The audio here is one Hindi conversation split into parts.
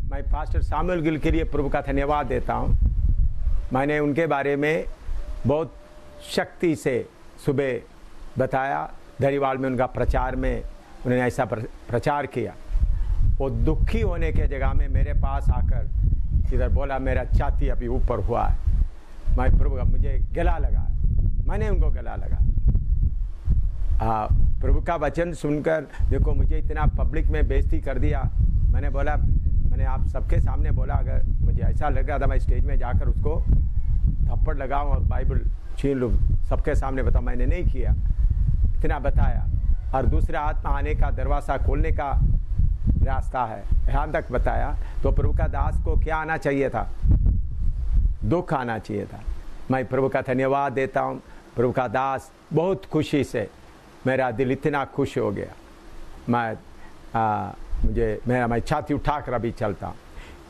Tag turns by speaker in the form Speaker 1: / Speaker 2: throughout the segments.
Speaker 1: मैं पास्टर सामुएल गिल के लिए प्रभु का धन्यवाद देता हूँ। मैंने उनके बारे में बहुत शक्ति से सुबह बताया, धरीवाल में उनका प्रचार में उन्होंने ऐसा प्रचार किया। वो दुखी होने के जगह में मेरे पास आकर इधर बोला मेरा छाती अभी ऊपर हुआ है। मैं प्रभु का मुझे गला लगा, मैंने उनको गला लगा। प्रभु का वचन सुनकर देखो मुझे इतना पब्लिक में बेइज्जती कर दिया। मैंने आप सबके सामने बोला अगर मुझे ऐसा लग रहा था मैं स्टेज में जाकर उसको थप्पड़ लगाऊं और बाइबल छीन लूँ, सबके सामने बताऊं, मैंने नहीं किया। इतना बताया और दूसरा आत्मा आने का दरवाज़ा खोलने का रास्ता है, यहाँ तक बताया। तो प्रभु का दास को क्या आना चाहिए था? दुख आना चाहिए था। मैं प्रभु का धन्यवाद देता हूँ। प्रभु का दास बहुत खुशी से, मेरा दिल इतना खुश हो गया। मैं छाती उठाकर अभी चलता हूँ।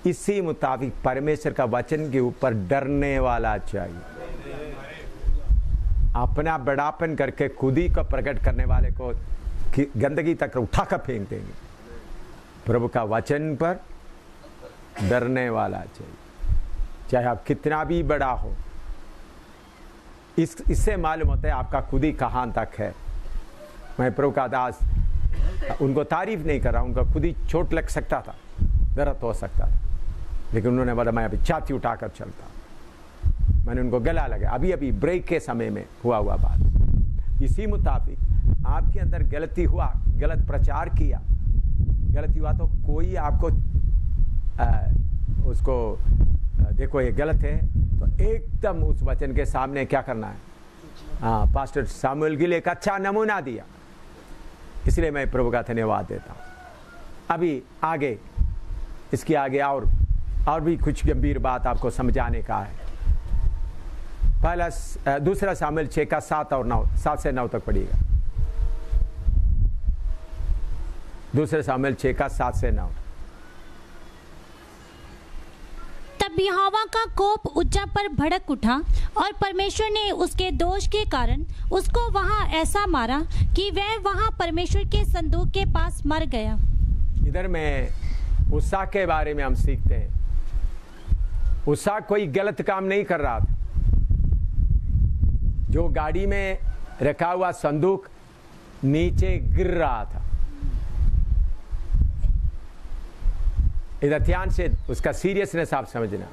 Speaker 1: इसी मुताबिक परमेश्वर का वचन के ऊपर डरने वाला चाहिए। अपना बड़ापन करके खुद ही को प्रकट करने वाले को गंदगी तक उठाकर फेंक देंगे। प्रभु का वचन पर डरने वाला चाहिए, चाहे आप कितना भी बड़ा हो। इससे मालूम होता है आपका खुद ही कहाँ तक है। मैं प्रभु का दास उनको तारीफ नहीं कर रहा, उनका खुद ही चोट लग सकता था, दर्द हो सकता था, लेकिन उन्होंने बोला मैं अभी छाती उठाकर चलता हूँ। मैंने उनको गला लगा, अभी ब्रेक के समय में हुआ बात। इसी मुताबिक आपके अंदर गलती हुआ, गलत प्रचार किया, गलती हुआ तो कोई आपको उसको देखो ये गलत है तो एकदम उस वचन के सामने क्या करना है। पास्टर सामुएल गिल एक अच्छा नमूना दिया, इसलिए मैं प्रभु का धन्यवाद देता हूँ। अभी आगे इसके आगे और भी कुछ गंभीर बात आपको समझाने का है। पहला दूसरा सामुएल 6 का 7 और 9, 7 से 9 तक पढ़िएगा। दूसरे सामुएल 6 का 7 से 9।
Speaker 2: तब यहोवा का कोप उज्जा पर भड़क उठा और परमेश्वर ने उसके दोष के कारण उसको वहां ऐसा मारा कि वह वहां परमेश्वर के संदूक के पास मर गया।
Speaker 1: इधर में उस्सा के बारे में हम सीखते हैं। उस्सा कोई गलत काम नहीं कर रहा था। जो गाड़ी में रखा हुआ संदूक नीचे गिर रहा था। इधर ध्यान से उसका सीरियसनेस आप समझना।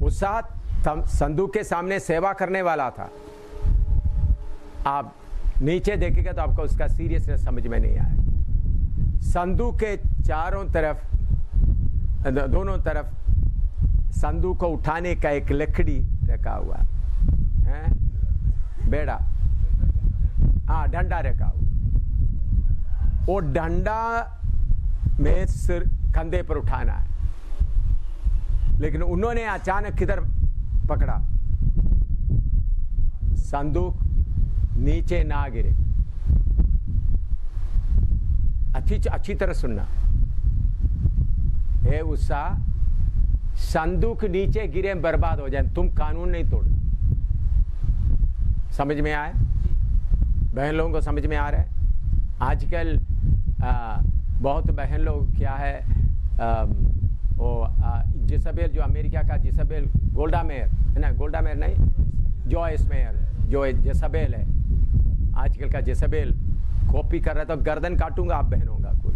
Speaker 1: उस्सा संदूक के सामने सेवा करने वाला था। आप नीचे देखेंगे तो आपको उसका सीरियसनेस समझ में नहीं आएगा। संदूक के चारों तरफ, दोनों तरफ संदूक को उठाने का एक लकड़ी रखा हुआ है, बेड़ा, डंडा रखा हुआ। वो डंडा में सिर कंधे पर उठाना है, लेकिन उन्होंने अचानक किधर पकड़ा, संदूक नीचे ना गिरे। अच्छी तरह सुनना। हे उस्सा, संदूक नीचे गिरे बर्बाद हो जाए, तुम कानून नहीं तोड़ना। समझ में आए? बहन लोगों को समझ में आ रहा है? आजकल बहुत बहन लोग क्या है, जिसबेल, जो अमेरिका का जिसबेल, गोल्डा मेयर है ना, गोल्डा मेयर नहीं, जॉयस मेयर, जो जिसबेल है, आजकल का जिसबेल कॉपी कर रहा है तो गर्दन काटूंगा आप बहनों का कोई।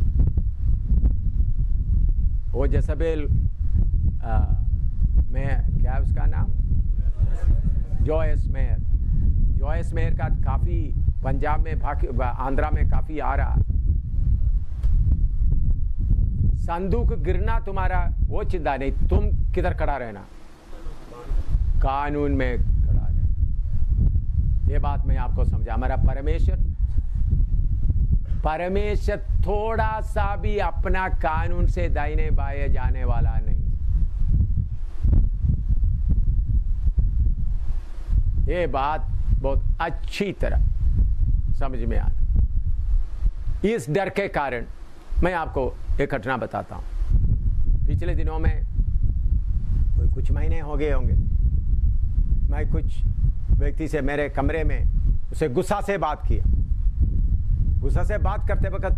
Speaker 1: वो जिसबेल में क्या है उसका नाम, जॉयस मेयर। जॉयस मेयर का काफ़ी पंजाब में, आंध्रा में काफ़ी आ रहा। संदूक गिरना तुम्हारा वो चिंता नहीं, तुम किधर खड़ा रहना, कानून में खड़ा रहना। ये बात मैं आपको समझा। हमारा परमेश्वर थोड़ा सा भी अपना कानून से दाहिने बाएं जाने वाला नहीं। ये बात बहुत अच्छी तरह समझ में आ। इस डर के कारण मैं आपको एक घटना बताता हूँ। पिछले दिनों में कुछ महीने हो गए होंगे, मैं कुछ व्यक्ति से मेरे कमरे में उसे गुस्सा से बात किया। गुस्सा से बात करते वक्त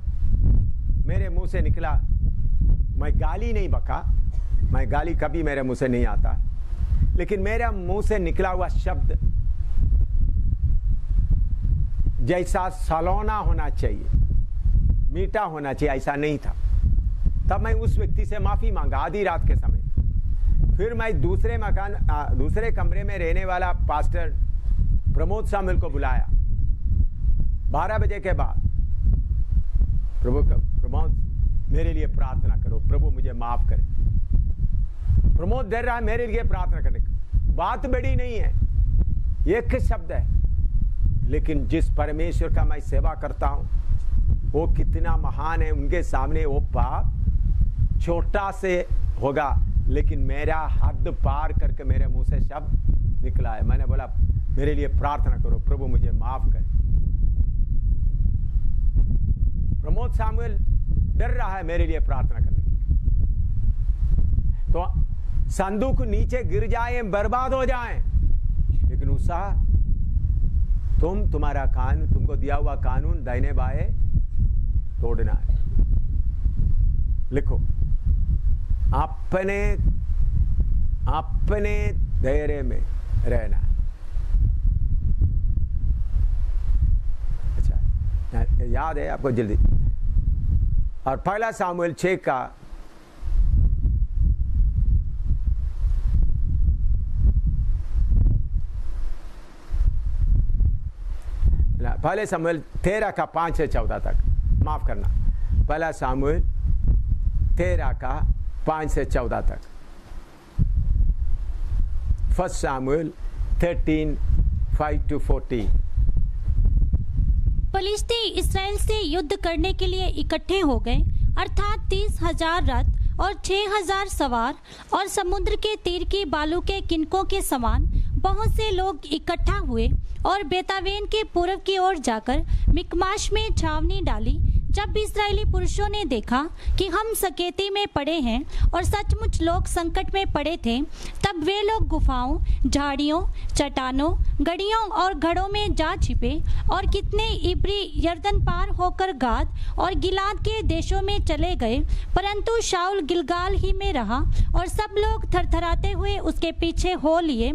Speaker 1: मेरे मुंह से निकला, मैं गाली नहीं बका, मैं गाली कभी मेरे मुंह से नहीं आता, लेकिन मेरे मुंह से निकला हुआ शब्द जैसा सलोना होना चाहिए, मीठा होना चाहिए, ऐसा नहीं था। तब मैं उस व्यक्ति से माफी मांगा आधी रात के समय। फिर मैं दूसरे कमरे में रहने वाला पास्टर प्रमोद सामुएल को बुलाया 12 बजे के बाद। प्रमोद मेरे लिए प्रार्थना करो, प्रभु मुझे माफ करे। प्रमोद डर रहा है मेरे लिए प्रार्थना करने की। बात बड़ी नहीं है, एक शब्द है, लेकिन जिस परमेश्वर का मैं सेवा करता हूं वो कितना महान है। उनके सामने वो पाप छोटा से होगा, लेकिन मेरा हद पार करके मेरे मुंह से शब्द निकला है। मैंने बोला मेरे लिए प्रार्थना करो, प्रभु मुझे माफ करे। प्रमोद सामुएल डर रहा है मेरे लिए प्रार्थना करने की। तो संदूक नीचे गिर जाए, बर्बाद हो जाए, लेकिन उत्साह तुम्हारा कानून, तुमको दिया हुआ कानून दाहिने बाएं तोड़ना है। लिखो, अपने दायरे में रहना। अच्छा, याद है आपको जल्दी। और 1 सामुएल 6 का 1 सामुएल 13 का 5 से 14 तक, माफ करना, 1 सामुएल 13 का 5 से 14 तक। 1 सामुएल 13, 5 to 14।
Speaker 2: फलिस्ती इस्राएल से युद्ध करने के लिए इकट्ठे हो गए, अर्थात 30,000 रथ और 6,000 सवार और समुद्र के तीर की बालू के किनकों के समान बहुत से लोग इकट्ठा हुए और बेतावेन के पूर्व की ओर जाकर मिकमाश में छावनी डाली। जब इस्राएली पुरुषों ने देखा कि हम सकेती में पड़े हैं और सचमुच लोग संकट में पड़े थे, तब वे लोग गुफाओं, झाड़ियों, चट्टानों, गड़ियों और घड़ों में जा छिपे। और कितने इब्री यरदन पार होकर गाद और गिलाद के देशों में चले गए, परंतु शाऊल गिलगाल ही में रहा और सब लोग थरथराते हुए उसके पीछे हो लिए।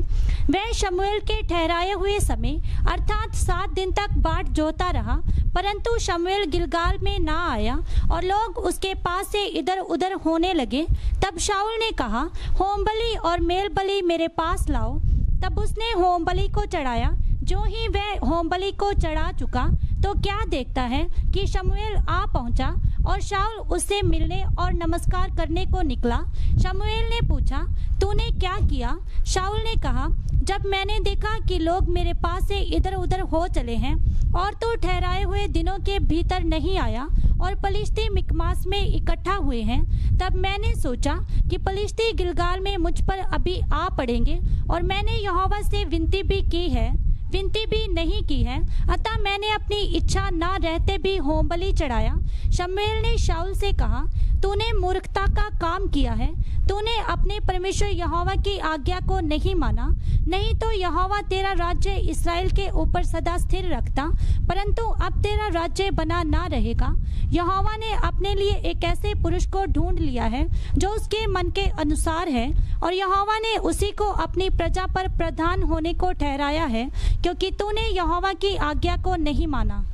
Speaker 2: वह शमूएल के ठहराए हुए समय अर्थात 7 दिन तक बाट जोता रहा, परंतु शमूएल गिलगाल में ना आया और लोग उसके पास से इधर उधर होने लगे। तब शाऊल ने कहा, होम बलि और मेल बलि मेरे पास लाओ। तब उसने होम बलि को चढ़ाया। जो ही वह होम बलि को चढ़ा चुका तो क्या देखता है कि शमूएल आ पहुंचा और शाऊल उससे मिलने और नमस्कार करने को निकला। शमूएल ने पूछा, तूने क्या किया? शाऊल ने कहा, जब मैंने देखा कि लोग मेरे पास से इधर उधर हो चले हैं और तो ठहराए हुए दिनों के भीतर नहीं आया और फलिश्ती मिकमास में इकट्ठा हुए हैं, तब मैंने सोचा कि फलिश्ती गिलगाल में मुझ पर अभी आ पड़ेंगे और मैंने यहोवा से विनती भी नहीं की है, अतः मैंने अपनी इच्छा ना रहते भी होम बलि चढ़ाया। शमूएल ने शाऊल से कहा, तूने मूर्खता का काम किया है, तूने अपने परमेश्वर यहोवा की आज्ञा को नहीं माना, नहीं तो यहोवा तेरा राज्य इस्राएल के ऊपर सदा स्थिर रखता, परंतु अब तेरा राज्य बना ना रहेगा। यहोवा ने अपने लिए एक ऐसे पुरुष को ढूंढ लिया है जो उसके मन के अनुसार है, और यहोवा ने उसी को अपनी प्रजा पर प्रधान होने को ठहराया है, क्योंकि तूने यहोवा की आज्ञा को नहीं माना।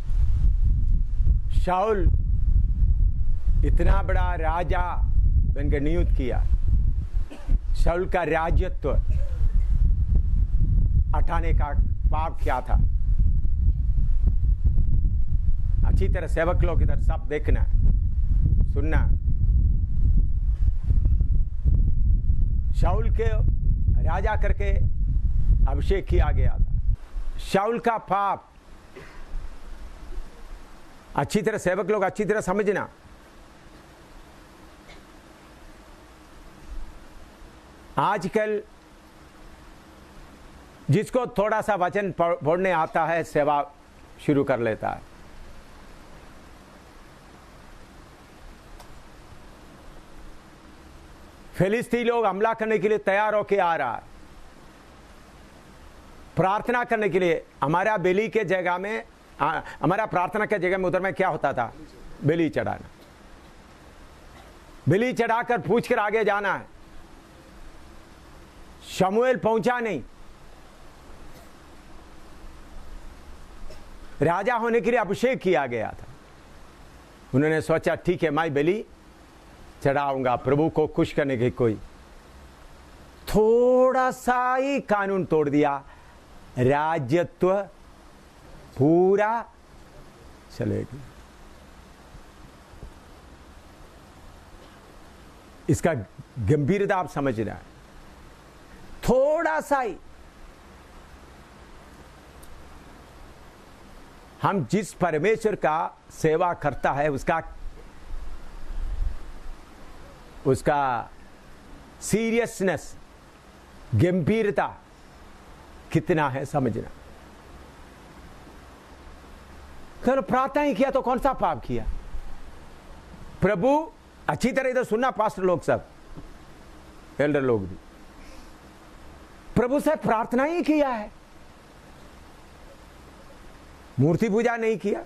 Speaker 1: शाऊल इतना बड़ा राजा बनकर नियुक्त किया। शाऊल का राज्यत्व हटाने का पाप क्या था? अच्छी तरह सेवक लोग इधर सब देखना, सुनना। शाऊल के राजा करके अभिषेक किया गया था। शाऊल का पाप अच्छी तरह सेवक लोग अच्छी तरह समझना। आजकल जिसको थोड़ा सा वचन पढ़ने आता है सेवा शुरू कर लेता है। फिलिस्ती लोग हमला करने के लिए तैयार होके आ रहा है, प्रार्थना करने के लिए। हमारा बलि के जगह में हमारा प्रार्थना के जगह में उधर में क्या होता था? बलि चढ़ाना। बलि चढ़ाकर पूछ कर आगे जाना है। शमूएल पहुंचा नहीं, राजा होने के लिए अभिषेक किया गया था। उन्होंने सोचा ठीक है मैं बलि चढ़ाऊंगा, प्रभु को खुश करने की। कोई थोड़ा सा ही कानून तोड़ दिया, राज्यत्व पूरा चलेगी। इसका गंभीरता आप समझ रहे हैं। थोड़ा सा ही हम जिस परमेश्वर का सेवा करता है उसका सीरियसनेस, गंभीरता कितना है समझना। चलो प्रार्थना ही किया तो कौन सा पाप किया? प्रभु अच्छी तरह इधर सुनना, पास्टर लोग सब, एल्डर लोग भी, प्रभु से प्रार्थना ही किया है, मूर्ति पूजा नहीं किया।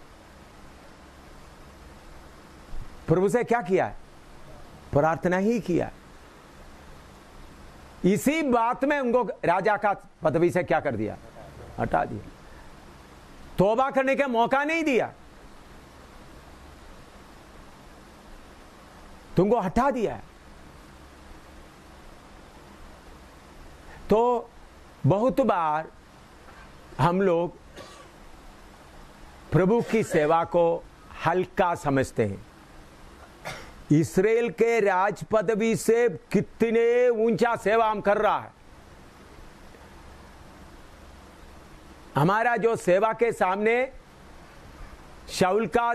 Speaker 1: प्रभु से क्या किया है? प्रार्थना ही किया। इसी बात में उनको राजा का पदवी से क्या कर दिया? हटा दिया। तौबा करने का मौका नहीं दिया, तुमको हटा दिया है। तो बहुत बार हम लोग प्रभु की सेवा को हल्का समझते हैं। इस्राएल के राज पदवी से कितने ऊंचा सेवा हम कर रहा है। हमारा जो सेवा के सामने शाऊल का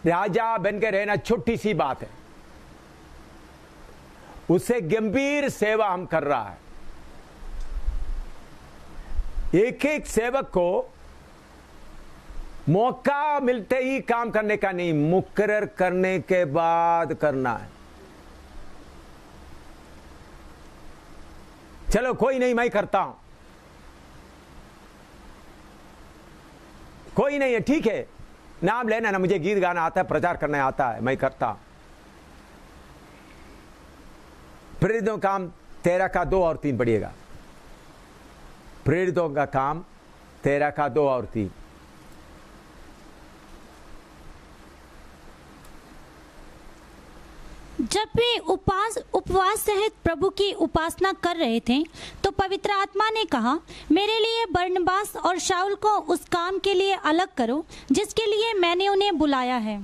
Speaker 1: राजा बन के रहना छोटी सी बात है, उससे गंभीर सेवा हम कर रहा है। एक एक सेवक को मौका मिलते ही काम करने का नहीं, मुकर्रर करने के बाद करना है। चलो कोई नहीं, मैं करता हूं, कोई नहीं है, ठीक है, नाम लेना ना, मुझे गीत गाना आता है, प्रचार करना आता है, मैं करता हूं। प्रेरितों का काम 13 का 2 और 3 पढ़िएगा। प्रेरितों का काम 13 का 2 और 3।
Speaker 2: जब वे उपवास सहित प्रभु की उपासना कर रहे थे तो पवित्र आत्मा ने कहा, मेरे लिए बरनबास और शाऊल को उस काम के लिए अलग करो जिसके लिए मैंने उन्हें बुलाया है।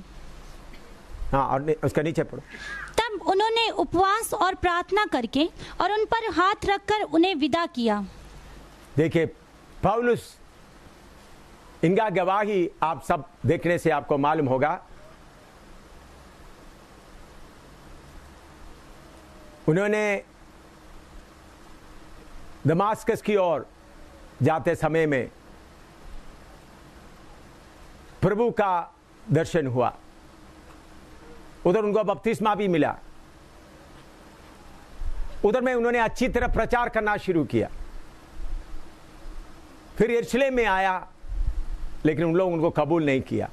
Speaker 1: हाँ, और उसका नीचे पढ़ो।
Speaker 2: तब उन्होंने उपवास और प्रार्थना करके और उन पर हाथ रखकर उन्हें विदा किया।
Speaker 1: देखिए पौलुस, इनका गवाही आप सब देखने से आपको मालूम होगा। उन्होंने दमास्कस की ओर जाते समय में प्रभु का दर्शन हुआ, उधर उनको बपतिस्मा भी मिला। उधर में उन्होंने अच्छी तरह प्रचार करना शुरू किया। फिर यरूशलेम में आया, लेकिन उन लोग उनको कबूल नहीं किया।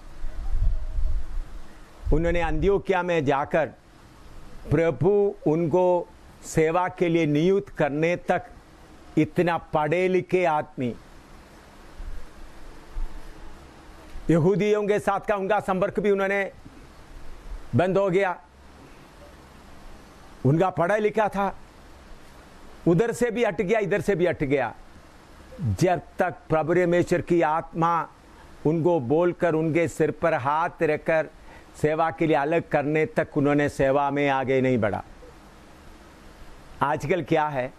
Speaker 1: उन्होंने अंत्योक्या में जाकर प्रभु उनको सेवा के लिए नियुक्त करने तक इतना पढ़े लिखे आदमी, यहूदियों के साथ का उनका संपर्क भी उन्होंने बंद हो गया। उनका पढ़ा लिखा था, उधर से भी हट गया, इधर से भी हट गया। जब तक प्रभु परमेश्वर की आत्मा उनको बोलकर उनके सिर पर हाथ रखकर सेवा के लिए अलग करने तक उन्होंने सेवा में आगे नहीं बढ़ा। आजकल क्या है,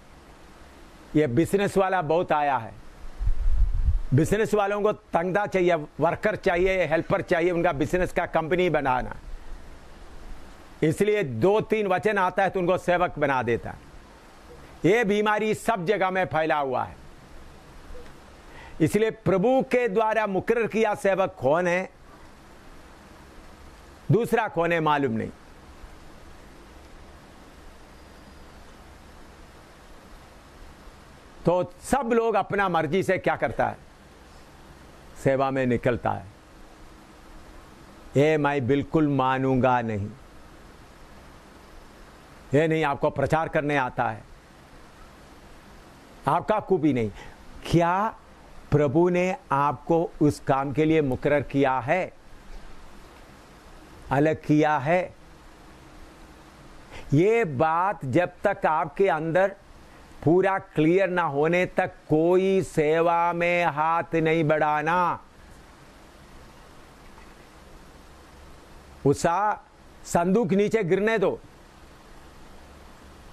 Speaker 1: ये बिजनेस वाला बहुत आया है। बिजनेस वालों को तंगदा चाहिए, वर्कर चाहिए, हेल्पर चाहिए, उनका बिजनेस का कंपनी बनाना। इसलिए 2-3 वचन आता है तो उनको सेवक बना देता है। ये बीमारी सब जगह में फैला हुआ है। इसलिए प्रभु के द्वारा मुकर्रर किया सेवक कौन है, दूसरा कौन है मालूम नहीं। तो सब लोग अपना मर्जी से क्या करता है, सेवा में निकलता है। ये मैं बिल्कुल मानूंगा नहीं। ये नहीं आपको प्रचार करने आता है, आपका खूबी नहीं। क्या प्रभु ने आपको उस काम के लिए मुकर्रर किया है, अलग किया है? ये बात जब तक आपके अंदर पूरा क्लियर ना होने तक कोई सेवा में हाथ नहीं बढ़ाना। उसा संदूक नीचे गिरने दो,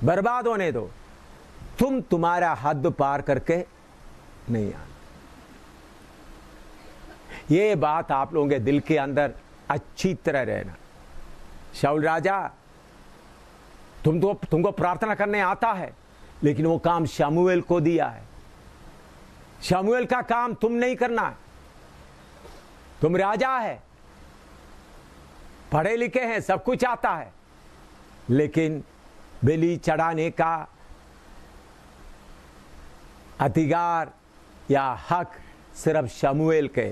Speaker 1: बर्बाद होने दो, तुम्हारा हद पार करके नहीं आना। ये बात आप लोगों के दिल के अंदर अच्छी तरह रहना। शाऊल राजा, तुमको प्रार्थना करने आता है, लेकिन वो काम शमूएल को दिया है। शमूएल का काम तुम नहीं करना। तुम राजा है, पढ़े लिखे हैं, सब कुछ आता है, लेकिन बलि चढ़ाने का अधिकार या हक सिर्फ शमूएल के।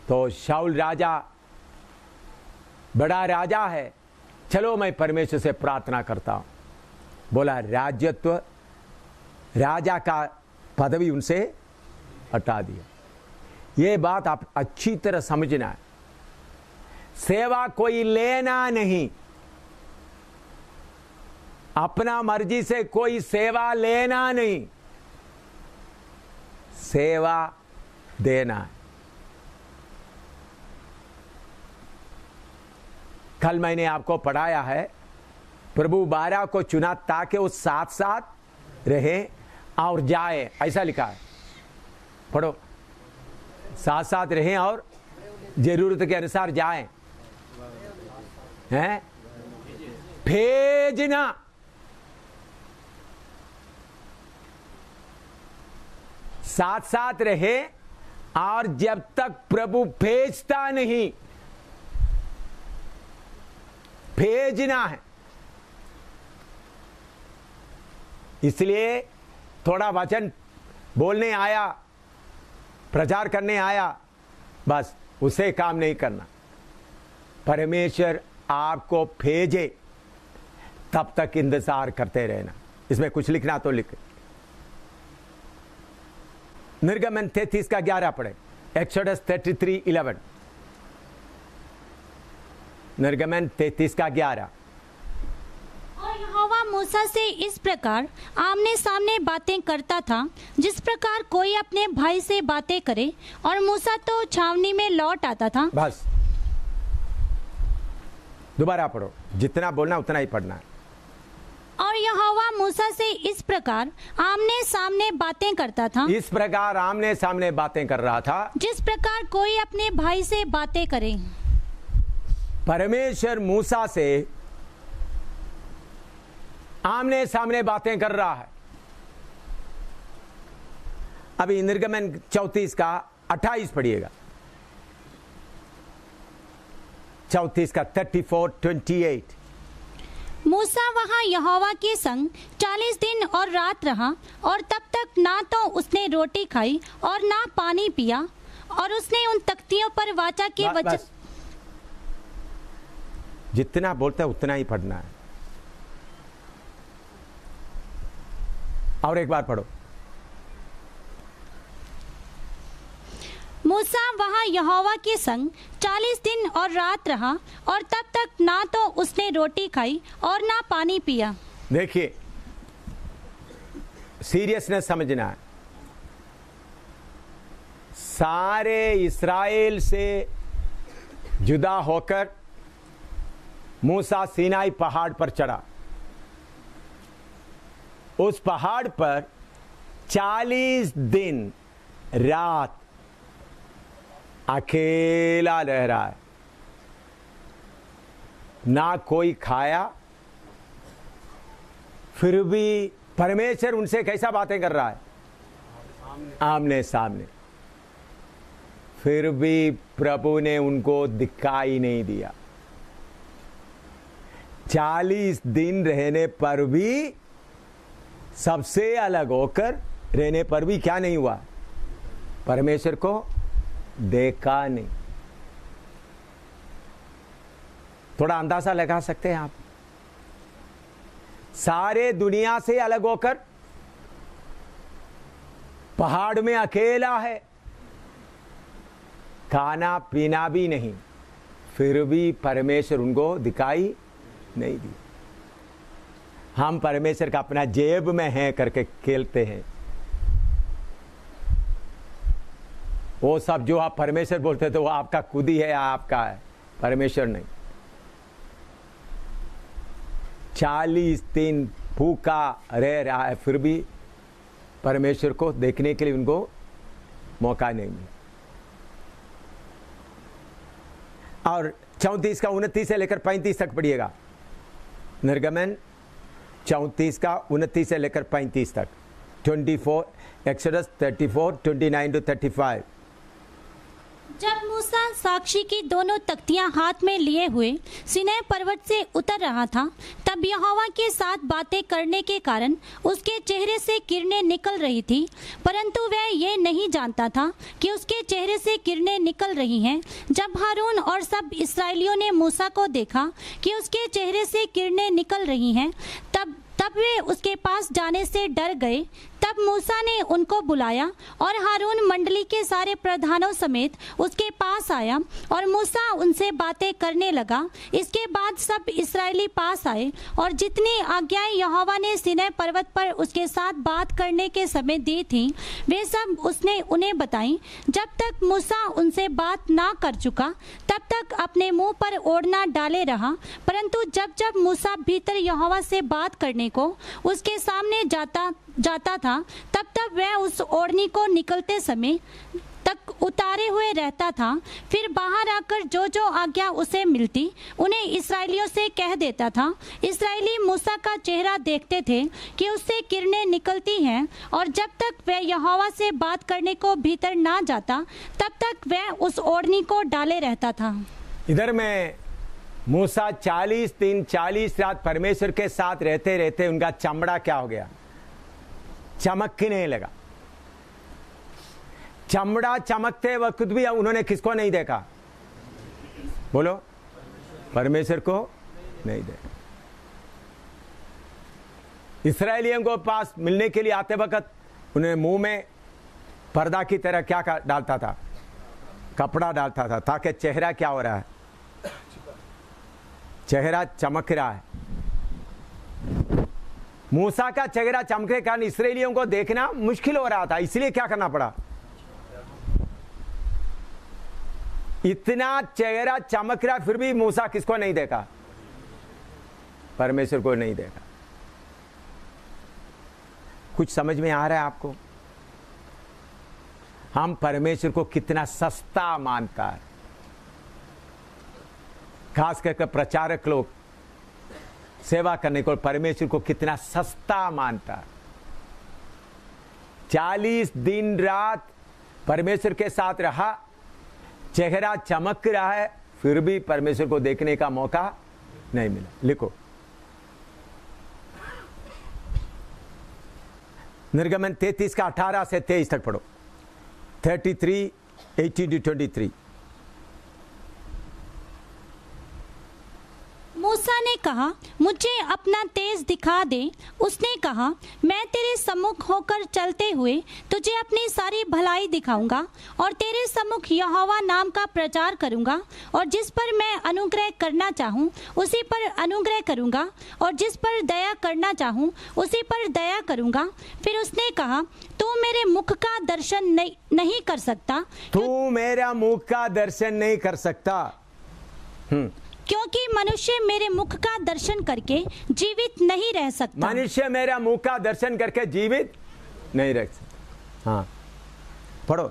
Speaker 1: तो शाऊल राजा बड़ा राजा है, चलो मैं परमेश्वर से प्रार्थना करता हूं। बोला राज्यत्व, राजा का पदवी उनसे हटा दिया। ये बात आप अच्छी तरह समझना है। सेवा कोई लेना नहीं, अपना मर्जी से कोई सेवा लेना नहीं, सेवा देना है। कल मैंने आपको पढ़ाया है, प्रभु 12 को चुना ताकि वो साथ साथ रहे और जाए, ऐसा लिखा है। पढ़ो, साथ साथ रहें और जरूरत के अनुसार जाएं, हैं? भेजना। साथ साथ रहे, और जब तक प्रभु भेजता नहीं, भेजना है। इसलिए थोड़ा वचन बोलने आया, प्रचार करने आया, बस उसे काम नहीं करना। परमेश्वर आपको भेजे तब तक इंतजार करते रहना। इसमें कुछ लिखना तो लिख। निर्गमन 33 का 11 पढ़े। एक्सोडस 33:11। निर्गमन 33 का 11।
Speaker 2: और यहोवा मूसा से इस प्रकार आमने सामने बातें करता था, जिस प्रकार कोई अपने भाई से बातें करे, और मूसा तो छावनी में लौट आता था।
Speaker 1: बस दोबारा पढ़ो, जितना बोलना उतना ही पढ़ना है।
Speaker 2: और यहोवा मूसा से इस प्रकार आमने सामने बातें करता था,
Speaker 1: इस प्रकार आमने सामने बातें कर रहा था,
Speaker 2: जिस प्रकार कोई अपने भाई से बातें करे।
Speaker 1: परमेश्वर मूसा से आमने सामने बातें कर रहा है। अभी निर्गमन 34 का 28 पढ़िएगा। 34 का 34:28।
Speaker 2: मूसा वहां यहोवा के संग 40 दिन और रात रहा, और तब तक ना तो उसने रोटी खाई और ना पानी पिया, और उसने उन तख्तियों पर वाचा के वचन।
Speaker 1: जितना बोलता है उतना ही पढ़ना है। और एक बार पढ़ो।
Speaker 2: मूसा वहां यहोवा के संग 40 दिन और रात रहा, और तब तक ना तो उसने रोटी खाई और ना पानी पिया।
Speaker 1: देखिए, सीरियसनेस समझना है। सारे इस्राएल से जुदा होकर मूसा सीनाई पहाड़ पर चढ़ा। उस पहाड़ पर 40 दिन रात अकेला रह रहा है, ना कोई खाया। फिर भी परमेश्वर उनसे कैसा बातें कर रहा है? आमने सामने। फिर भी प्रभु ने उनको दिखाई नहीं दिया। 40 दिन रहने पर भी, सबसे अलग होकर रहने पर भी क्या नहीं हुआ? परमेश्वर को देखा नहीं। थोड़ा अंदाजा लगा सकते हैं आप? सारे दुनिया से अलग होकर पहाड़ में अकेला है, खाना पीना भी नहीं, फिर भी परमेश्वर उनको दिखाई नहीं दी। हम परमेश्वर का अपना जेब में है करके खेलते हैं। वो सब जो आप परमेश्वर बोलते थे वो आपका खुद ही है, आपका है, परमेश्वर नहीं। 40 दिन भूखा रह रहा है, फिर भी परमेश्वर को देखने के लिए उनको मौका नहीं मिला। और 34 का 29 से लेकर 35 तक पढ़िएगा। निर्गमन 34 का 29 से लेकर 35 तक। 24 एक्सोडस 34 29 to 35।
Speaker 2: जब मूसा साक्षी की दोनों तख्तियां हाथ में लिए हुए सीनै पर्वत से उतर रहा था, तब यहोवा के साथ बातें करने के कारण उसके चेहरे से किरणें निकल रही थी, परंतु वह ये नहीं जानता था कि उसके चेहरे से किरणें निकल रही हैं। जब हारून और सब इस्राएलियों ने मूसा को देखा कि उसके चेहरे से किरणें निकल रही हैं, तब वे उसके पास जाने से डर गए। तब मूसा ने उनको बुलाया और हारून मंडली के सारे प्रधानों समेत उसके पास आया और मूसा उनसे बातें करने लगा। इसके बाद सब इस्राएली पास आए और जितनी आज्ञाएं यहोवा ने सीनै पर्वत पर उसके साथ बात करने के समय दी थी, वे सब उसने उन्हें बताई। जब तक मूसा उनसे बात ना कर चुका, तब तक अपने मुंह पर ओढ़ना डाले रहा। परंतु जब जब मूसा भीतर यहोवा से बात करने को उसके सामने जाता था, तब वह उस ओढ़नी को निकलते समय तक उतारे हुए रहता था। फिर बाहर आकर जो जो आज्ञा उसे मिलती उन्हें इस्राएलियों से कह देता था। इस्राएली मूसा का चेहरा देखते थे कि उससे किरणें निकलती हैं, और जब तक वह यहोवा से बात करने को भीतर ना जाता, तब तक वह उस ओढ़नी को डाले रहता था।
Speaker 1: इधर में मूसा 40 दिन 40 रात परमेश्वर के साथ रहते रहते उनका चमड़ा क्या हो गया? चमकने लगा। चमड़ा चमकते वक्त भी उन्होंने किसको नहीं देखा? बोलो, परमेश्वर को नहीं देखा। इस्राएलियों को पास मिलने के लिए आते वक्त उन्हें मुंह में पर्दा की तरह क्या डालता था? कपड़ा डालता था, ताकि चेहरा क्या हो रहा है? चेहरा चमक रहा है। मूसा का चेहरा चमके कारण इस्राएलियों को देखना मुश्किल हो रहा था, इसलिए क्या करना पड़ा? इतना चेहरा चमक रहा, फिर भी मूसा किसको नहीं देखा? परमेश्वर को नहीं देखा। कुछ समझ में आ रहा है आपको? हम परमेश्वर को कितना सस्ता मानता है। खास करके प्रचारक लोग सेवा करने को परमेश्वर को कितना सस्ता मानता है। 40 दिन रात परमेश्वर के साथ रहा, चेहरा चमक रहा है, फिर भी परमेश्वर को देखने का मौका नहीं मिला। लिखो, निर्गमन 33 का 18 से 23 तक पढ़ो। 33 18 to 23।
Speaker 2: मूसा ने कहा, मुझे अपना तेज दिखा दे। उसने कहा, मैं तेरे सम्मुख होकर चलते हुए तुझे अपनी सारी भलाई दिखाऊंगा और तेरे सम्मुख यहोवा नाम का प्रचार करूंगा, और जिस पर मैं अनुग्रह करना चाहूं उसी पर अनुग्रह करूंगा, और जिस पर दया करना चाहूं उसी पर दया करूंगा। फिर उसने कहा, तू मेरे मुख का दर्शन नहीं कर सकता।
Speaker 1: तू मेरा मुख का दर्शन नहीं कर सकता,
Speaker 2: क्योंकि मनुष्य मेरे मुख का दर्शन करके जीवित नहीं रह सकता।
Speaker 1: मनुष्य मेरा मुख का दर्शन करके जीवित नहीं रह सकता। हाँ, पढ़ो।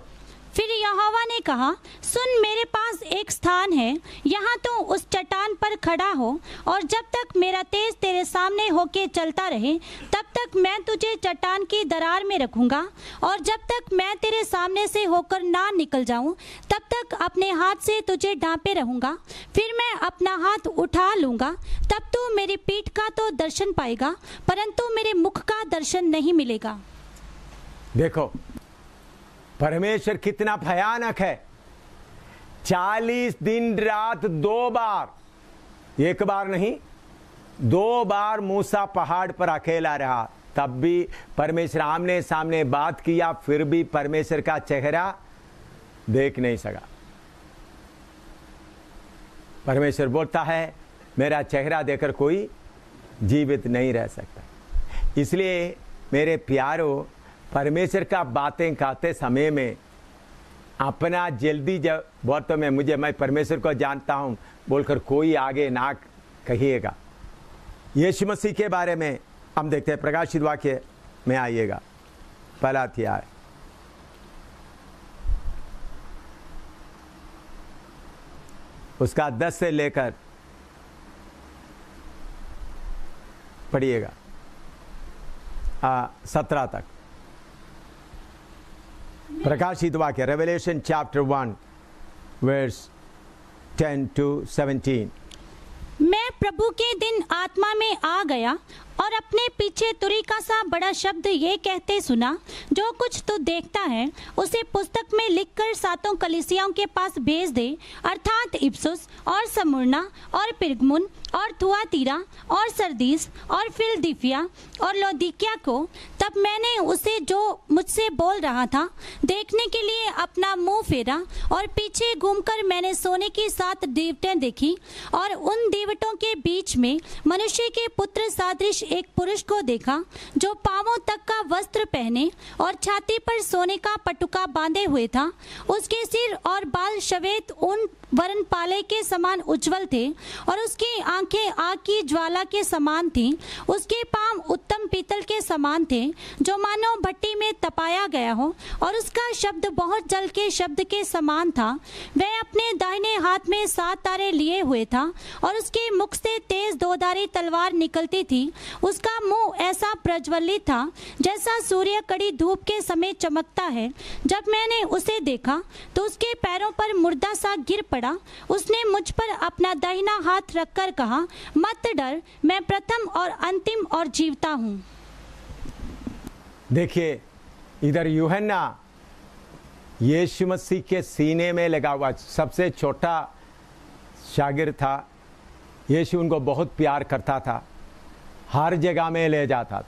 Speaker 2: फिर यहोवा ने कहा, सुन, मेरे पास एक स्थान है, यहाँ तो उस चट्टान पर खड़ा हो, और जब तक मेरा तेज तेरे सामने होके चलता रहे, तब तक मैं तुझे चट्टान की दरार में रखूंगा, और जब तक मैं तेरे सामने से होकर ना निकल जाऊं, तब तक अपने हाथ से तुझे ढांपे रहूंगा। फिर मैं अपना हाथ उठा लूंगा, तब तू मेरी पीठ का तो दर्शन पाएगा, परंतु मेरे मुख का दर्शन नहीं मिलेगा।
Speaker 1: देखो परमेश्वर कितना भयानक है। 40 दिन रात 2 बार, एक बार नहीं, 2 बार मूसा पहाड़ पर अकेला रहा, तब भी परमेश्वर आमने सामने बात किया, फिर भी परमेश्वर का चेहरा देख नहीं सका। परमेश्वर बोलता है मेरा चेहरा देखकर कोई जीवित नहीं रह सकता। इसलिए मेरे प्यारों, परमेश्वर का बातें कहते समय में अपना जल्दी जब बहुत में मैं परमेश्वर को जानता हूं बोलकर कोई आगे ना कहिएगा। यीशु मसीह के बारे में हम देखते हैं, प्रकाशित वाक्य में आइएगा, पहला अध्याय, उसका 10 से लेकर पढ़िएगा 17 तक। प्रकाशित वाक्य, रेवलेशन चैप्टर 1 वर्स 10 to 17।
Speaker 2: मैं प्रभु के दिन आत्मा में आ गया और अपने पीछे तुरी का सा बड़ा शब्द ये कहते सुना, जो कुछ तू देखता है उसे पुस्तक में लिखकर 7 कलीसियाओं के पास भेज दे, अर्थात इफसुस और स्मुर्ना और पिरगमुन और थुआतीरा और सरदीस और फिलदिफिया और लौदीकिया को। तब मैंने उसे जो मुझसे बोल रहा था देखने के लिए अपना मुंह फेरा, और पीछे घूमकर मैंने सोने की 7 दीवटें देखी, और उन दीवटों के बीच में मनुष्य के पुत्र सादृश एक पुरुष को देखा, जो पांवों तक का वस्त्र पहने और छाती पर सोने का पटुका बांधे हुए था। उसके सिर और बाल श्वेत ऊन वरण पाले के समान उज्जवल थे, और उसकी आंखें आग की ज्वाला के समान थीं। उसके पांव उत्तम पीतल के समान थे, जो मानो भट्टी में तपाया गया हो, और उसका शब्द बहुत जल के शब्द के समान था। वह अपने दाहिने हाथ में 7 तारे लिए हुए था, और उसके मुख से तेज 2-धारी तलवार निकलती थी। उसका मुंह ऐसा प्रज्वलित था जैसा सूर्य कड़ी धूप के समय चमकता है। जब मैंने उसे देखा तो उसके पैरों पर मुर्दा सा गिर पड़ा। उसने मुझ पर अपना दाहिना हाथ रखकर कहा, मत डर, मैं प्रथम और अंतिम और जीवता हूं।
Speaker 1: देखिए, इधर यूहन्ना यीशु मसीह के सीने में लगा हुआ सबसे छोटा शागिर्द था। यीशु उनको बहुत प्यार करता था, हर जगह में ले जाता था।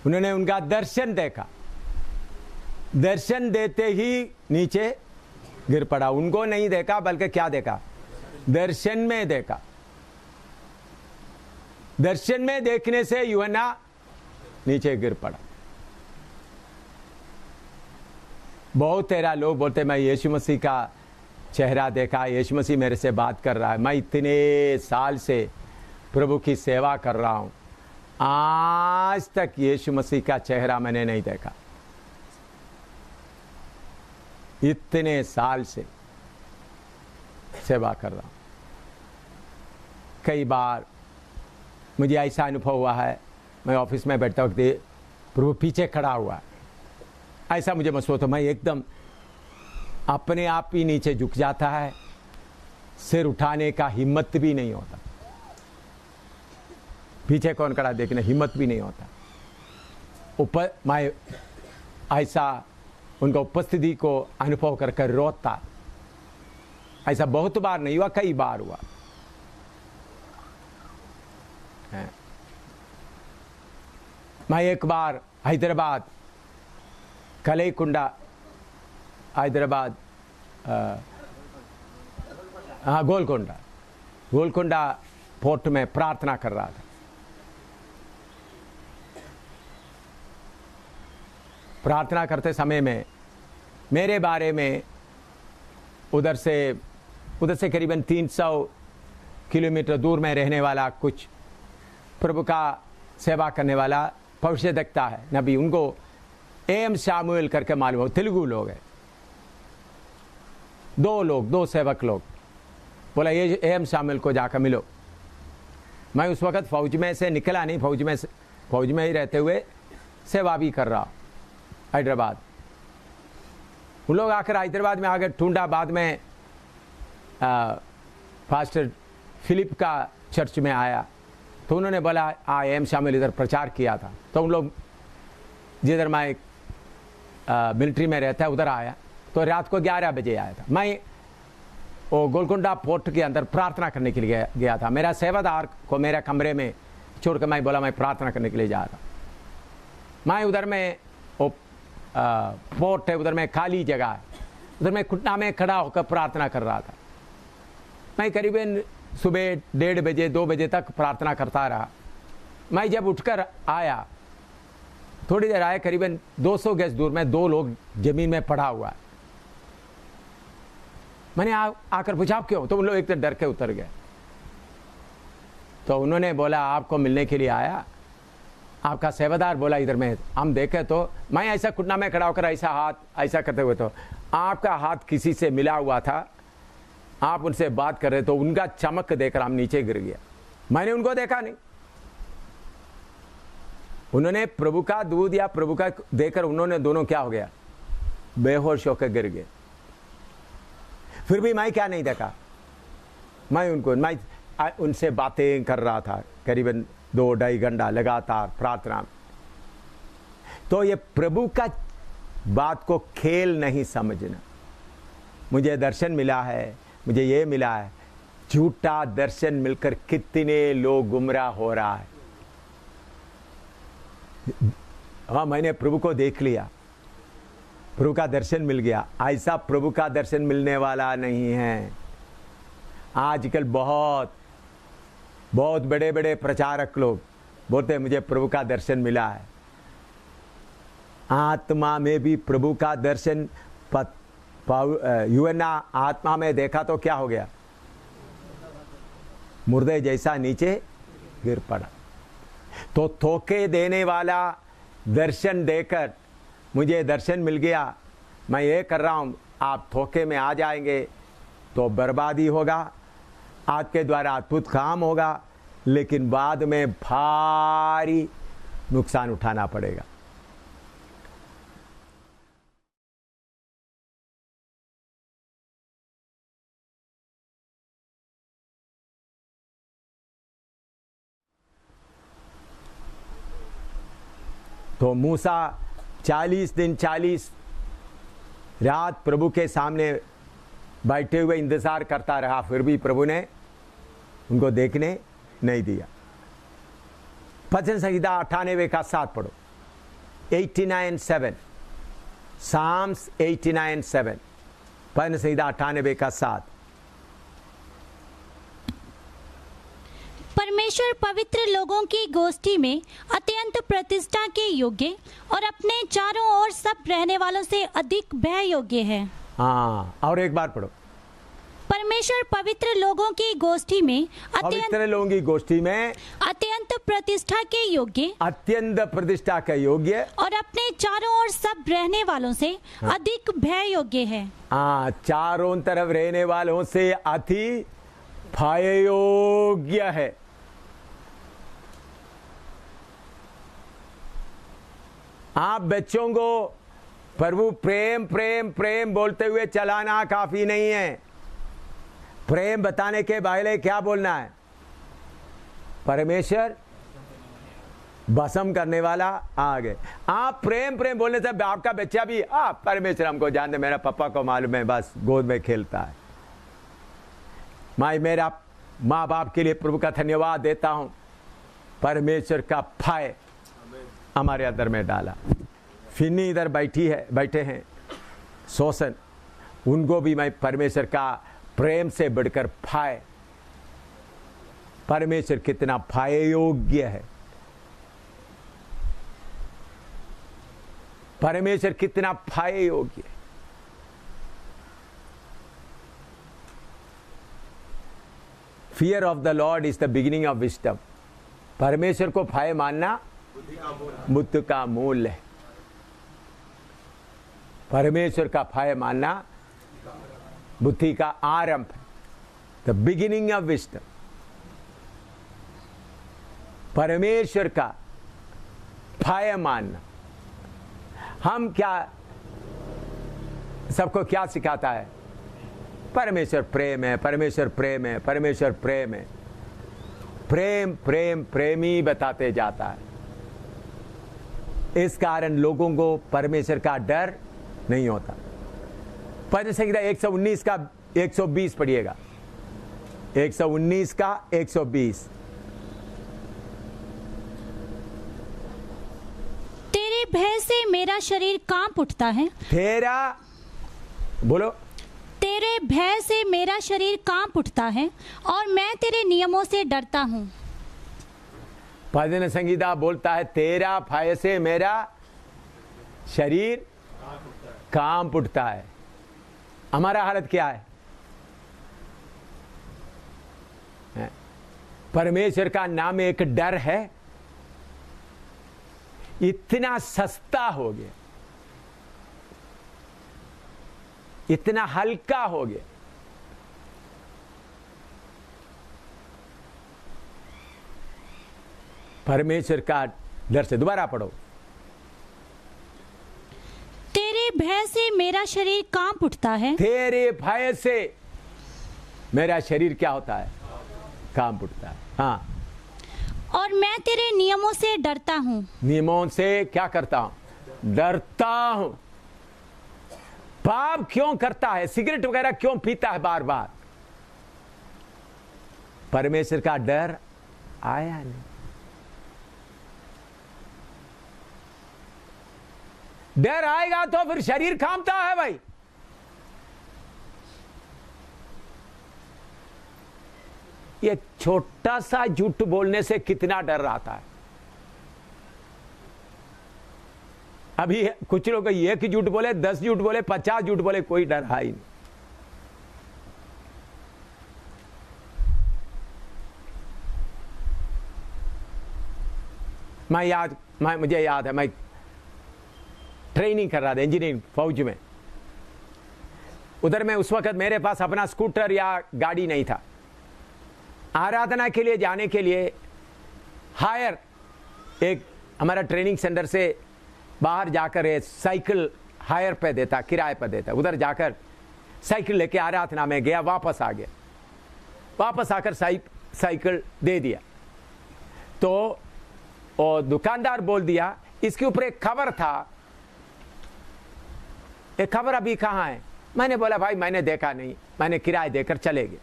Speaker 1: उन्होंने उनका दर्शन देखा, दर्शन देते ही नीचे गिर पड़ा। उनको नहीं देखा, बल्कि क्या देखा? दर्शन में देखा। दर्शन में देखने से यूहन्ना नीचे गिर पड़ा। बहुत तेरा लोग बोलते मैं यीशु मसीह का चेहरा देखा, यीशु मसीह मेरे से बात कर रहा है। मैं इतने साल से प्रभु की सेवा कर रहा हूं, आज तक यीशु मसीह का चेहरा मैंने नहीं देखा। इतने साल से सेवा कर रहा हूं। कई बार मुझे ऐसा अनुभव हुआ है, मैं ऑफिस में बैठता वक्त प्रभु पीछे खड़ा हुआ है, ऐसा मुझे महसूस होता, मैं एकदम अपने आप ही नीचे झुक जाता है, सिर उठाने का हिम्मत भी नहीं होता। पीछे कौन खड़ा देखने हिम्मत भी नहीं होता। ऊपर मैं ऐसा उनका उपस्थिति को अनुभव कर कर रोता। ऐसा बहुत बार नहीं हुआ, कई बार हुआ है। मैं एक बार हैदराबाद कलईकुंडा, हैदराबाद गोलकोंडा पोर्ट में प्रार्थना कर रहा था। प्रार्थना करते समय में मेरे बारे में उधर से करीबन 300 किलोमीटर दूर में रहने वाला कुछ प्रभु का सेवा करने वाला भविष्यद्वक्ता है, नबी, उनको एम शामुएल करके मालूम हो, तेलुगु लोग है। 2 सेवक लोग बोला ये एम शामुएल को जाकर मिलो। मैं उस वक्त फौज में से निकला नहीं, फौज में ही रहते हुए सेवा भी कर रहा हैदराबाद। उन लोग आकर हैदराबाद में आकर ढूंढा, बाद में पास्टर फिलिप का चर्च में आया तो उन्होंने बोला एम शामिल इधर प्रचार किया था। तो उन लोग जिधर मैं मिलिट्री में रहता है उधर आया, तो रात को 11 बजे आया था। मैं वो गोलकुंडा पोर्ट के अंदर प्रार्थना करने के लिए गया था। मेरा सेवादार को मेरे कमरे में छोड़कर मैं बोला मैं प्रार्थना करने के लिए जा रहा। मैं उधर में वो पोर्ट है, उधर में खाली जगह है, उधर मैं घुटना में खड़ा होकर प्रार्थना कर रहा था। मैं करीबन सुबह 1:30 बजे 2 बजे तक प्रार्थना करता रहा। मैं जब उठकर आया, थोड़ी देर आया, करीबन 200 गज दूर में 2 लोग जमीन में पड़ा हुआ है। मैंने आकर पूछा आप क्यों, तो उन लोग एक तो डर के उतर गए। तो उन्होंने बोला आपको मिलने के लिए आया। आपका सेवादार बोला इधर में। हम देखे तो मैं ऐसा घुटना में खड़ा होकर ऐसा हाथ ऐसा करते हुए, तो आपका हाथ किसी से मिला हुआ था, आप उनसे बात कर रहे, तो उनका चमक देखकर हम नीचे गिर गया। मैंने उनको देखा नहीं, उन्होंने प्रभु का दूध या प्रभु का देकर उन्होंने दोनों क्या हो गया, बेहोश होकर गिर गए। फिर भी मैं क्या नहीं देखा, मैं उनसे बातें कर रहा था करीबन 2-2.5 घंटा लगातार प्रार्थना। तो ये प्रभु का बात को खेल नहीं समझना। मुझे दर्शन मिला है, मुझे ये मिला है, झूठा दर्शन मिलकर कितने लोग गुमराह हो रहा है। हाँ, मैंने प्रभु को देख लिया, प्रभु का दर्शन मिल गया। ऐसा प्रभु का दर्शन मिलने वाला नहीं है। आजकल बहुत बड़े बड़े प्रचारक लोग बोलते हैं मुझे प्रभु का दर्शन मिला है। आत्मा में भी प्रभु का दर्शन यूहन्ना आत्मा में देखा तो क्या हो गया, मुर्दे जैसा नीचे गिर पड़ा। तो धोखे देने वाला दर्शन देकर मुझे दर्शन मिल गया, मैं ये कर रहा हूं, आप धोखे में आ जाएंगे तो बर्बादी होगा। आपके द्वारा अद्भुत काम होगा, लेकिन बाद में भारी नुकसान उठाना पड़ेगा। तो मूसा 40 दिन 40 रात प्रभु के सामने बैठे हुए इंतजार करता रहा, फिर भी प्रभु ने उनको देखने नहीं दिया। भजन संहिता 98 का 7 पढ़ो, 89:7, साम्स 89:7, भजन संहिता 98 का 7।
Speaker 2: परमेश्वर पवित्र लोगों की गोष्ठी में अत्यंत प्रतिष्ठा के योग्य और अपने चारों ओर सब रहने वालों से अधिक भय योग्य है।
Speaker 1: हाँ, और एक बार पढ़ो।
Speaker 2: परमेश्वर पवित्र लोगों की गोष्ठी में
Speaker 1: पवित्र लोगों की गोष्ठी में
Speaker 2: अत्यंत प्रतिष्ठा के योग्य,
Speaker 1: अत्यंत प्रतिष्ठा के योग्य
Speaker 2: और अपने चारों ओर सब रहने वालों से अधिक भय योग्य है।
Speaker 1: हाँ, चारों तरफ रहने वालों से अति भय योग्य है। आप बच्चों को प्रभु प्रेम प्रेम प्रेम बोलते हुए चलाना काफी नहीं है। प्रेम बताने के पहले क्या बोलना है, परमेश्वर भस्म करने वाला आ गए। आप प्रेम प्रेम बोलने से आपका बच्चा भी परमेश्वर हमको जानते, मेरा पापा को मालूम है, बस गोद में खेलता है। मैं मेरा माँ बाप के लिए प्रभु का धन्यवाद देता हूं, परमेश्वर का भय हमारे अंदर में डाला। फिन्नी इधर बैठे हैं शोषण, उनको भी मैं परमेश्वर का प्रेम से बढ़कर भय, परमेश्वर कितना भय योग्य है, परमेश्वर कितना भय योग्य है। Fear of the Lord is the beginning of wisdom. परमेश्वर को भय मानना बुद्धि का मूल है। परमेश्वर का भय मानना बुद्धि का आरंभ, द बिगिनिंग ऑफ विजडम। परमेश्वर का भय मानना हम क्या सबको क्या सिखाता है, परमेश्वर प्रेम है, परमेश्वर प्रेम है, परमेश्वर प्रेम है। प्रेम प्रेम प्रेमी बताते जाता है। इस कारण लोगों को परमेश्वर का डर नहीं होता। भजन संहिता 119 का 120 पढ़िएगा, 119 का 120।
Speaker 2: तेरे भय से मेरा शरीर कांप उठता है।
Speaker 1: तेरा, बोलो।
Speaker 2: तेरे भय से मेरा शरीर कांप उठता है और मैं तेरे नियमों से डरता हूँ।
Speaker 1: भजन संगीता बोलता है तेरा भय से मेरा शरीर कांप उठता है। हमारा हालत क्या है? परमेश्वर का नाम एक डर है, इतना सस्ता हो गया, इतना हल्का हो गया। परमेश्वर का डर से, दोबारा पढ़ो।
Speaker 2: तेरे भय से मेरा शरीर कांप उठता है।
Speaker 1: तेरे भय से मेरा शरीर क्या होता है? कांप उठता है। हाँ,
Speaker 2: और मैं तेरे नियमों से डरता हूँ।
Speaker 1: नियमों से क्या करता हूं? डरता हूं। पाप क्यों करता है? सिगरेट वगैरह क्यों पीता है बार बार? परमेश्वर का डर आया नहीं। डर आएगा तो फिर शरीर कांपता है भाई। ये छोटा सा झूठ बोलने से कितना डर आता है। अभी कुछ लोग एक झूठ बोले, 10 झूठ बोले, 50 झूठ बोले, कोई डर है ही नहीं। मुझे याद है, मैं ट्रेनिंग कर रहा था इंजीनियरिंग फौज में। उधर में उस वक्त मेरे पास अपना स्कूटर या गाड़ी नहीं था। आराधना के लिए जाने के लिए हायर एक हमारा ट्रेनिंग सेंटर से बाहर जाकर साइकिल हायर पे देता, किराए पर देता। उधर जाकर साइकिल लेके आराधना में गया, वापस आ गया। वापस आकर साइकिल दे दिया तो और दुकानदार बोल दिया इसके ऊपर एक खबर था। एक खबर अभी कहाँ है? मैंने बोला भाई मैंने देखा नहीं, मैंने किराए देकर चले गए।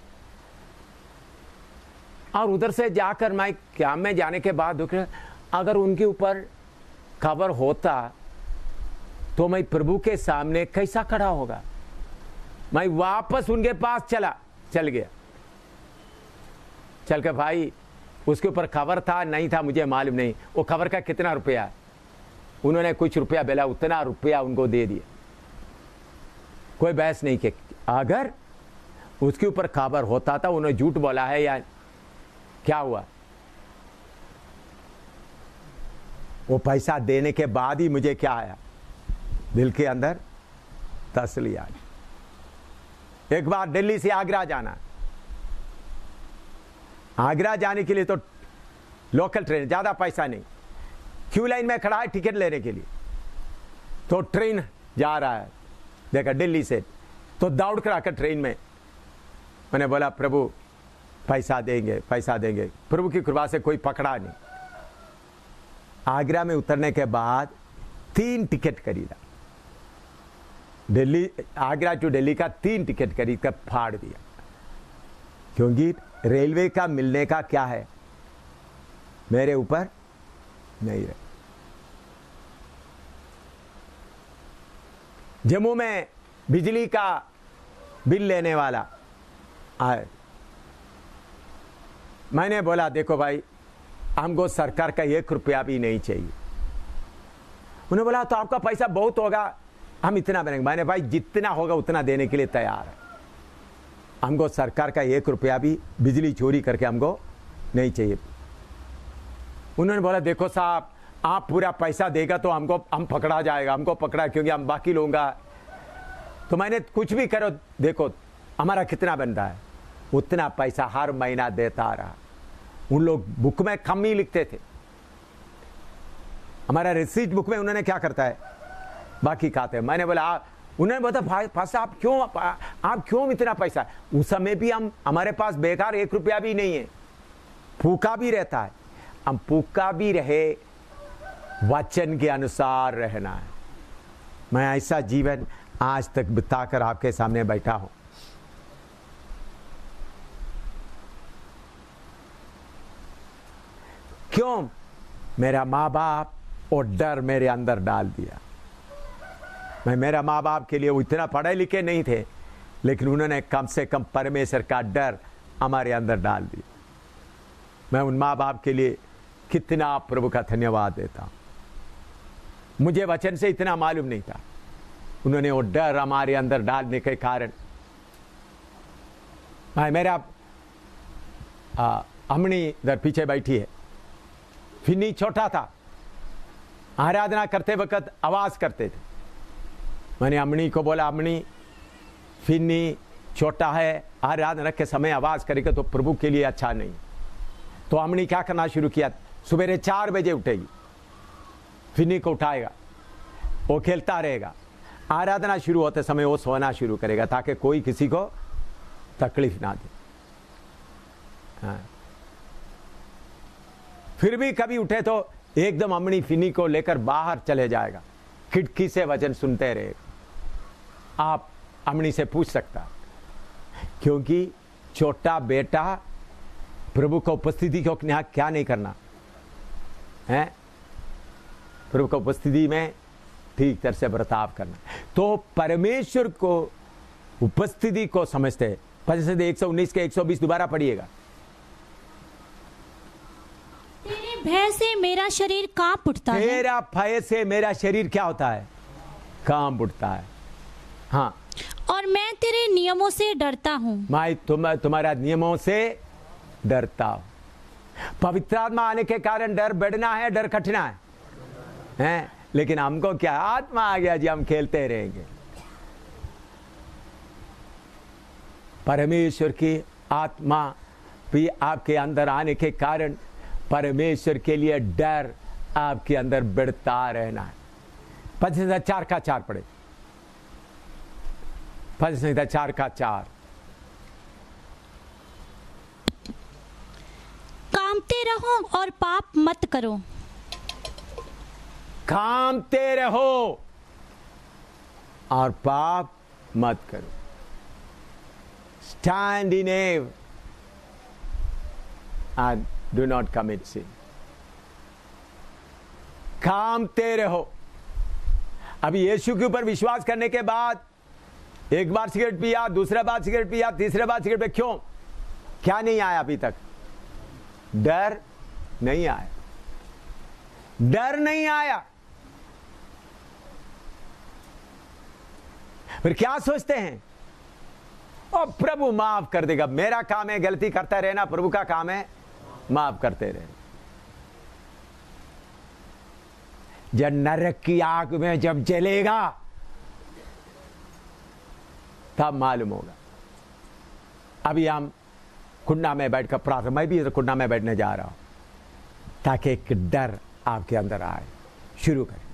Speaker 1: और उधर से जाकर मैं क्या में जाने के बाद अगर उनके ऊपर खबर होता तो मैं प्रभु के सामने कैसा खड़ा होगा। मैं वापस उनके पास चल गया। चल के भाई उसके ऊपर खबर था नहीं था मुझे मालूम नहीं, वो खबर का कितना रुपया है। उन्होंने कुछ रुपया बोला, उतना रुपया उनको दे दिया। कोई बहस नहीं कि अगर उसके ऊपर खबर होता था उन्होंने झूठ बोला है या क्या हुआ, वो पैसा देने के बाद ही मुझे क्या आया दिल के अंदर? तसल्ली आ गई। एक बार दिल्ली से आगरा जाना, आगरा जाने के लिए तो लोकल ट्रेन, ज्यादा पैसा नहीं, क्यू लाइन में खड़ा है टिकट लेने के लिए। तो ट्रेन जा रहा है, देखा दिल्ली से, तो दौड़ कर आकर ट्रेन में मैंने बोला प्रभु पैसा देंगे, पैसा देंगे। प्रभु की कृपा से कोई पकड़ा नहीं। आगरा में उतरने के बाद 3 टिकट खरीदा, दिल्ली आगरा टू दिल्ली का 3 टिकट खरीद कर फाड़ दिया। क्योंकि रेलवे का मिलने का क्या है मेरे ऊपर नहीं रहे। जम्मू में बिजली का बिल लेने वाला आए, मैंने बोला देखो भाई हमको सरकार का 1 रुपया भी नहीं चाहिए। उन्होंने बोला तो आपका पैसा बहुत होगा, हम इतना बनेंगे। मैंने भाई जितना होगा उतना देने के लिए तैयार है, हमको सरकार का 1 रुपया भी बिजली चोरी करके हमको नहीं चाहिए। उन्होंने बोला देखो साहब आप पूरा पैसा देगा तो हम पकड़ा जाएगा, हमको पकड़ा क्योंकि हम बाकी लोगों का। तो मैंने कुछ भी करो, देखो हमारा कितना बनता है उतना पैसा हर महीना देता रहा। उन लोग बुक में कम ही लिखते थे, हमारा रिसीट बुक में उन्होंने क्या करता है बाकी खाते। मैंने बोला उन्होंने बोला भाई आप क्यों इतना पैसा? उस समय भी हमारे पास बेकार 1 रुपया भी नहीं है, फूका भी रहता है। हम फूका भी रहे, वचन के अनुसार रहना है। मैं ऐसा जीवन आज तक बिताकर आपके सामने बैठा हूं। क्यों? मेरा माँ बाप और डर मेरे अंदर डाल दिया। मेरा माँ बाप के लिए वो इतना पढ़े लिखे नहीं थे, लेकिन उन्होंने कम से कम परमेश्वर का डर हमारे अंदर डाल दिया। मैं उन माँ बाप के लिए कितना प्रभु का धन्यवाद देता हूँ। मुझे वचन से इतना मालूम नहीं था, उन्होंने वो डर हमारे अंदर डालने के कारण। मेरा अमनी इधर पीछे बैठी है, फिन्नी छोटा था, आराधना करते वक्त आवाज करते थे। मैंने अमनी को बोला, अमनी फिन्नी छोटा है, आराधना के समय आवाज करेगा तो प्रभु के लिए अच्छा नहीं। तो अमनी क्या करना शुरू किया, सुबह 4 बजे उठेगी, फिन्नी को उठाएगा, वो खेलता रहेगा। आराधना शुरू होते समय वो सोना शुरू करेगा ताकि कोई किसी को तकलीफ ना दे। हाँ। फिर भी कभी उठे तो एकदम अमनी फिनी को लेकर बाहर चले जाएगा, खिड़की से वचन सुनते रहेगा। आप अमनी से पूछ सकता, क्योंकि छोटा बेटा प्रभु को उपस्थिति को क्या नहीं करना है, प्रभु को उपस्थिति में ठीक तरह से बर्ताव करना। तो परमेश्वर को उपस्थिति को समझते हैं। 119 के 120 दोबारा पढ़िएगा।
Speaker 2: तेरे भय से मेरा शरीर कांप उठता है।
Speaker 1: तेरा भय से मेरा शरीर क्या होता है? कांप उठता है। हाँ,
Speaker 2: और मैं तेरे नियमों से डरता हूँ।
Speaker 1: मैं तुम्हारा नियमों से डरता हूँ। पवित्र आत्मा आने के कारण डर बढ़ना है, डर घटना है? लेकिन हमको क्या, आत्मा आ गया जी, हम खेलते रहेंगे। परमेश्वर की आत्मा भी आपके अंदर आने के कारण परमेश्वर के लिए डर आपके अंदर बढ़ता रहना है। 4 का 4 पढ़े। 4 का 4।
Speaker 2: कामते रहो और पाप मत करो।
Speaker 1: कामते रहो और पाप मत करो। Stand in awe and do not commit sin. कामते रहो। अभी यीशु के ऊपर विश्वास करने के बाद एक बार सिगरेट पिया, दूसरा बार सिगरेट पिया, तीसरे बार सिगरेट पिया, क्यों? क्या नहीं आया अभी तक? डर नहीं आया, डर नहीं आया। फिर क्या सोचते हैं? और प्रभु माफ कर देगा, मेरा काम है गलती करता रहना, प्रभु का काम है माफ करते रहना। जब नरक की आग में जब जलेगा तब मालूम होगा। अभी हम कुंडा में बैठकर प्रार्थना, मैं भी कुंडा में बैठने जा रहा हूं ताकि एक डर आपके अंदर आए। शुरू करें।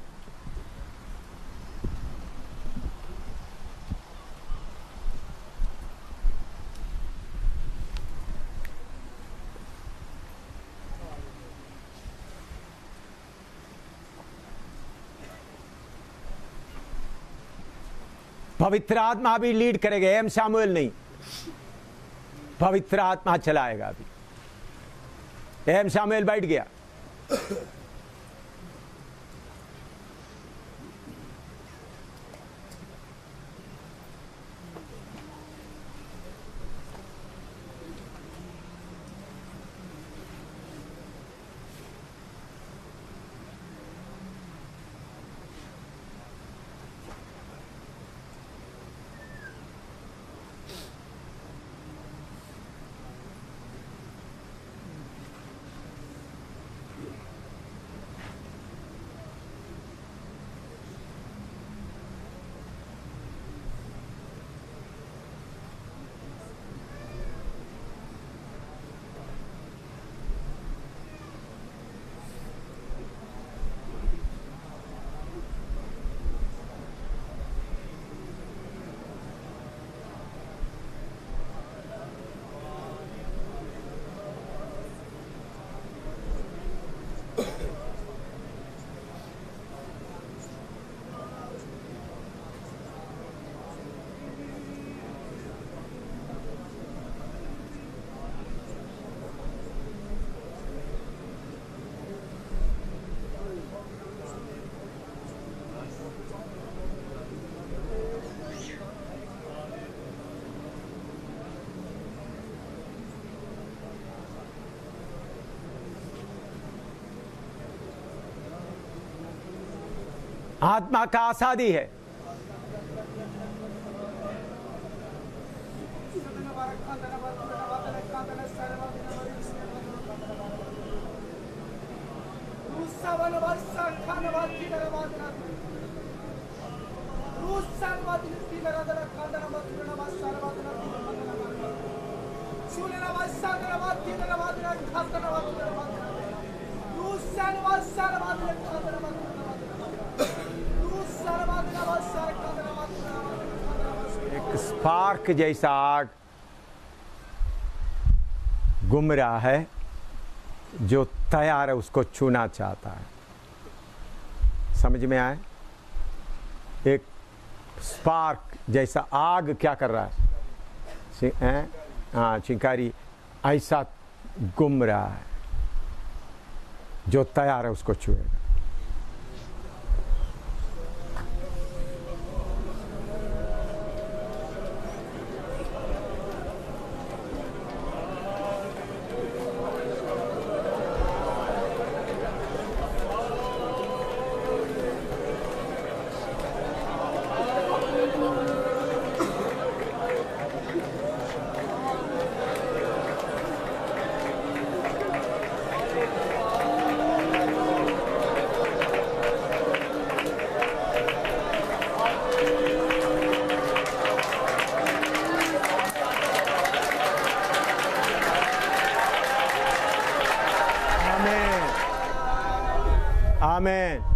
Speaker 1: पवित्र आत्मा भी लीड करेगा, एम शामुएल नहीं, पवित्र आत्मा चलाएगा। अभी एम शामुएल बैठ गया। आत्मा का आजादी है। एक स्पार्क जैसा आग घूम रहा है, जो तैयार है उसको छूना चाहता है। समझ में आए? एक स्पार्क जैसा आग क्या कर रहा है? हाँ, चिंगारी ऐसा घूम रहा है, जो तैयार है उसको छुएगा। Amen.